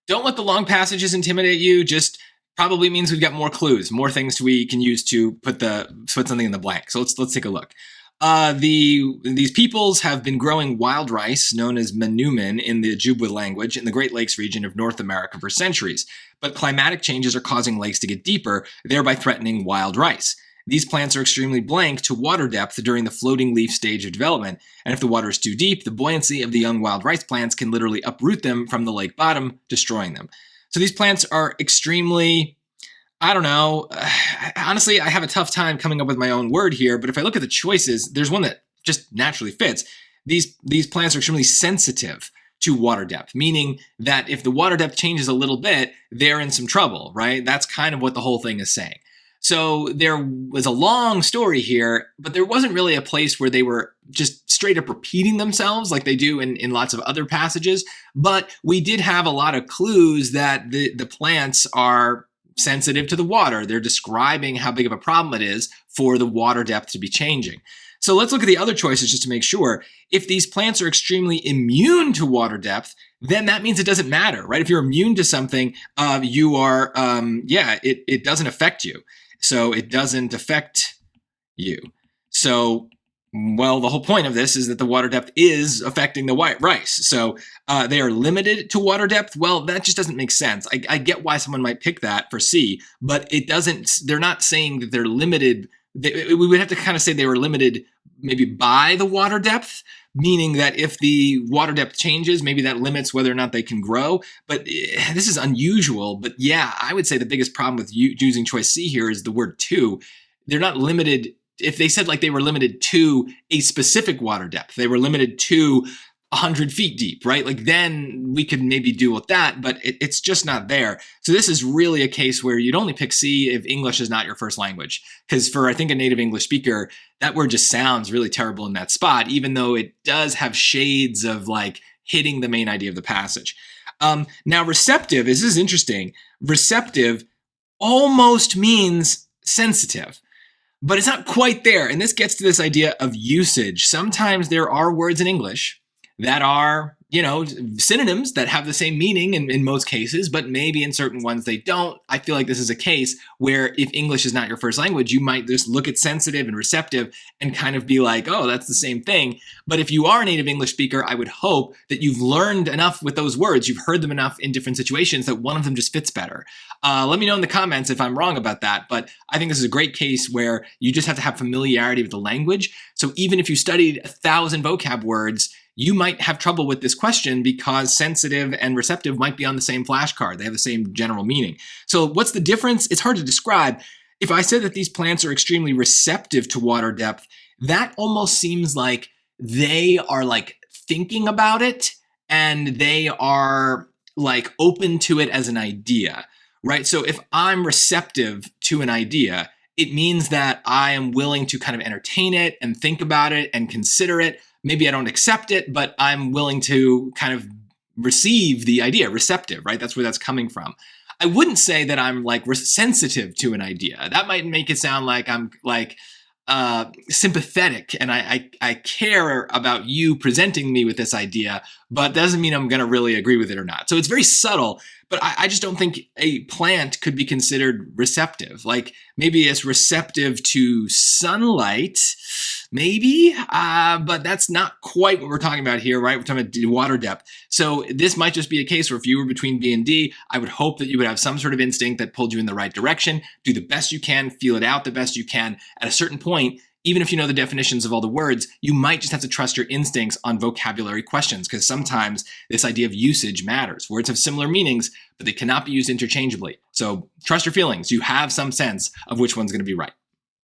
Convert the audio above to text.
don't let the long passages intimidate you. Just probably means we've got more clues, more things we can use to put something in the blank. So let's take a look. These peoples have been growing wild rice, known as manumin in the Ojibwe language, in the Great Lakes region of North America for centuries. But climatic changes are causing lakes to get deeper, thereby threatening wild rice. These plants are extremely blank to water depth during the floating leaf stage of development, and if the water is too deep, the buoyancy of the young wild rice plants can literally uproot them from the lake bottom, destroying them. So these plants are extremely, I don't know, honestly, I have a tough time coming up with my own word here, but if I look at the choices, there's one that just naturally fits. These plants are extremely sensitive to water depth, meaning that if the water depth changes a little bit, they're in some trouble, right? That's kind of what the whole thing is saying. So there was a long story here, but there wasn't really a place where they were just straight up repeating themselves like they do in lots of other passages. But we did have a lot of clues that the plants are sensitive to the water. They're describing how big of a problem it is for the water depth to be changing. So let's look at the other choices just to make sure. If these plants are extremely immune to water depth, then that means it doesn't matter, right? If you're immune to something, you are, it doesn't affect you. So it doesn't affect you. So, well, the whole point of this is that the water depth is affecting the white rice. So they are limited to water depth. Well, that just doesn't make sense. I get why someone might pick that for C, but it doesn't, they're not saying that they're limited. We would have to kind of say they were limited maybe by the water depth, meaning that if the water depth changes, maybe that limits whether or not they can grow. But this is unusual. But yeah, I would say the biggest problem with using choice C here is the word to. They're not limited. If they said like they were limited to a specific water depth, they were limited to 100 feet deep, right? Like then we could maybe deal with that, but it's just not there. So this is really a case where you'd only pick C if English is not your first language. Because for, I think, a native English speaker, that word just sounds really terrible in that spot, even though it does have shades of like hitting the main idea of the passage. Now receptive, this is interesting. Receptive almost means sensitive, but it's not quite there. And this gets to this idea of usage. Sometimes there are words in English that are, synonyms that have the same meaning in most cases, but maybe in certain ones they don't. I feel like this is a case where if English is not your first language, you might just look at sensitive and receptive and kind of be like, oh, that's the same thing. But if you are a native English speaker, I would hope that you've learned enough with those words, you've heard them enough in different situations that one of them just fits better. Let me know in the comments if I'm wrong about that, but I think this is a great case where you just have to have familiarity with the language. So even if you studied 1,000 vocab words, you might have trouble with this question because sensitive and receptive might be on the same flashcard. They have the same general meaning. So what's the difference? It's hard to describe. If I said that these plants are extremely receptive to water depth, that almost seems like they are like thinking about it and they are like open to it as an idea, right? So if I'm receptive to an idea, it means that I am willing to kind of entertain it and think about it and consider it. Maybe I don't accept it, but I'm willing to kind of receive the idea, receptive, right? That's where that's coming from. I wouldn't say that I'm like sensitive to an idea. That might make it sound like I'm like sympathetic and I care about you presenting me with this idea, but doesn't mean I'm going to really agree with it or not. So it's very subtle, but I just don't think a plant could be considered receptive. Like maybe it's receptive to sunlight, maybe, but that's not quite what we're talking about here, right? We're talking about water depth. So this might just be a case where if you were between B and D, I would hope that you would have some sort of instinct that pulled you in the right direction, do the best you can, feel it out the best you can. At a certain point, even if you know the definitions of all the words, you might just have to trust your instincts on vocabulary questions because sometimes this idea of usage matters. Words have similar meanings, but they cannot be used interchangeably. So trust your feelings. You have some sense of which one's going to be right.